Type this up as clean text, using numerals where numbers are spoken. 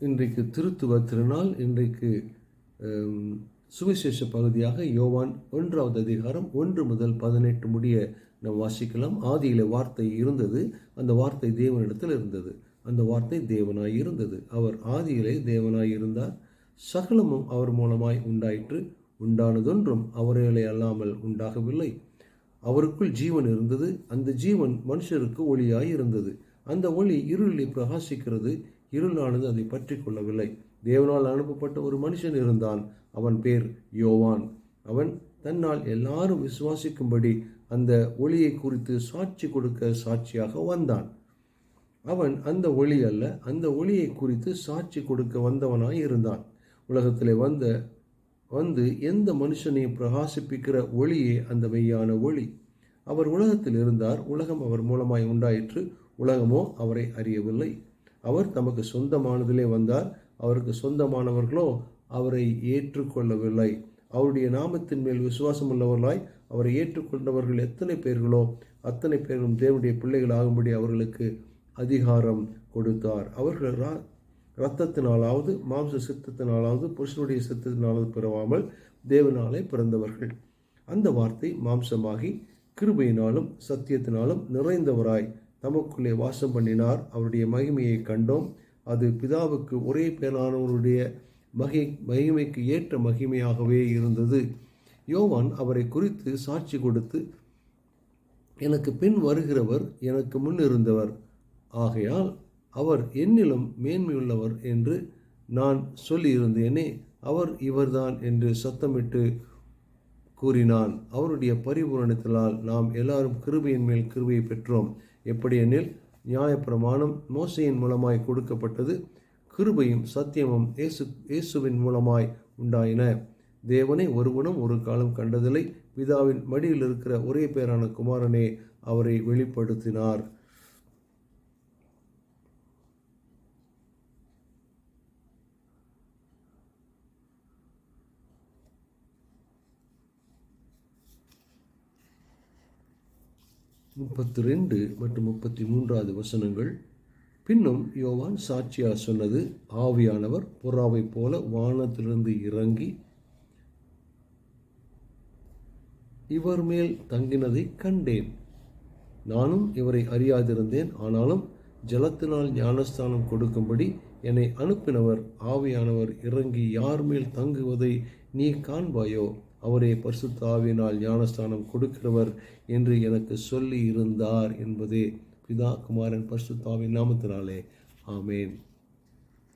இன்றைக்கு திருத்துவ திருநாள். இன்றைக்கு சுவிசேஷ பகுதியாக யோவான் 1வது அதிகாரம் 1 முதல் 18 முடிய நாம் வாசிக்கலாம். ஆதியிலே வார்த்தை இருந்தது, அந்த வார்த்தை தேவனிடத்தில் இருந்தது, அந்த வார்த்தை தேவனாய் இருந்தது. அவர் ஆதியிலே தேவனாய் இருந்தார். சகலமும் அவர் மூலமாய் உண்டாயிற்று. உண்டானதொன்றும் அவர்களே அல்லாமல் உண்டாகவில்லை. அவருக்குள் ஜீவன் இருந்தது, அந்த ஜீவன் மனுஷருக்கு ஒளியாய் இருந்தது. அந்த ஒளி இருளிலே பிரகாசிக்கிறது, இருளானது அதை பற்றி கொள்ளவில்லை. தேவனால் அனுப்பப்பட்ட ஒரு மனுஷன் இருந்தான், அவன் பேர் யோவான். அவன் தன்னால் எல்லாரும் விசுவாசிக்கும்படி அந்த ஒளியை குறித்து சாட்சி கொடுக்க சாட்சியாக வந்தான். அவன் அந்த ஒளி அல்ல, அந்த ஒளியை குறித்து சாட்சி கொடுக்க வந்தவனாய் இருந்தான். உலகத்திலே வந்து எந்த மனுஷனையும் பிரகாசிப்பிக்கிற ஒளியே அந்த மெய்யான ஒளி. அவர் உலகத்தில் இருந்தார், உலகம் அவர் மூலமாய் உண்டாயிற்று, உலகமோ அவரை அறியவில்லை. அவர் தமக்கு சொந்தமானதிலே வந்தார், அவருக்கு சொந்தமானவர்களோ அவரை ஏற்றுக்கொள்ளவில்லை. அவருடைய நாமத்தின் மேல் விசுவாசம் உள்ளவர்களாய் அவரை ஏற்றுக்கொண்டவர்கள் எத்தனை பேர்களோ அத்தனை பேரும் தேவனுடைய பிள்ளைகள் ஆகும்படி அவர்களுக்கு அதிகாரம் கொடுத்தார். அவர்கள் இரத்தத்தினாலாவது மாம்ச சித்தத்தினாலாவது புருஷனுடைய சித்தத்தினாலாவது பிறவாமல் தேவனாலே பிறந்தவர்கள். அந்த வார்த்தை மாம்சமாகி கிருபையினாலும் சத்தியத்தினாலும் நிறைந்தவராய் தமக்குள்ளே வாசம் பண்ணினார். அவருடைய மகிமையை கண்டோம். அது பிதாவுக்கு ஒரே பேரானவருடைய மகிமைக்கு ஏற்ற மகிமையாகவே இருந்தது. யோவான் அவரை குறித்து சாட்சி கொடுத்து, எனக்கு பின் வருகிறவர் எனக்கு முன் இருந்தவர், ஆகையால் அவர் என்னிலும் மேன்மையுள்ளவர் என்று நான் சொல்லியிருந்தேனே, அவர் இவர்தான் என்று சத்தமிட்டு கூறினான். அவருடைய பரிபூரணத்தினால் நாம் எல்லாரும் கிருபையின் மேல் கிருபையை பெற்றோம். எப்படியெனில் நியாயப்பிரமாணம் மோசையின் மூலமாய் கொடுக்கப்பட்டது, கிருபையும் சத்தியமும் இயேசுவின் மூலமாய் உண்டாயின. தேவனை ஒருவனும் ஒரு காலம் கண்டதில்லை, பிதாவின் மடியில் இருக்கிற ஒரே பேரான குமாரனே அவரை வெளிப்படுத்தினார். (32 மற்றும் 33 வசனங்கள்). பின்னும் யோவான் சாட்சியாக சொன்னது, ஆவியானவர் புறாவைப் போல வானத்திலிருந்து இறங்கி இவர் மேல் தங்கினதை கண்டேன். நானும் இவரை அறியாதிருந்தேன், ஆனாலும் ஜலத்தினால் ஞானஸ்தானம் கொடுக்கும்படி என்னை அனுப்பினவர் ஆவியானவர் இறங்கி யார் மேல் தங்குவதை நீ காண்பாயோ, அவரே பரிசுத்த ஆவியினால் ஞானஸ்தானம் கொடுக்கிறவர் என்று எனக்கு சொல்லி இருந்தார் என்பதே. பிதா குமாரன் பரிசுத்த ஆவியின் நாமத்தினாலே ஆமேன்.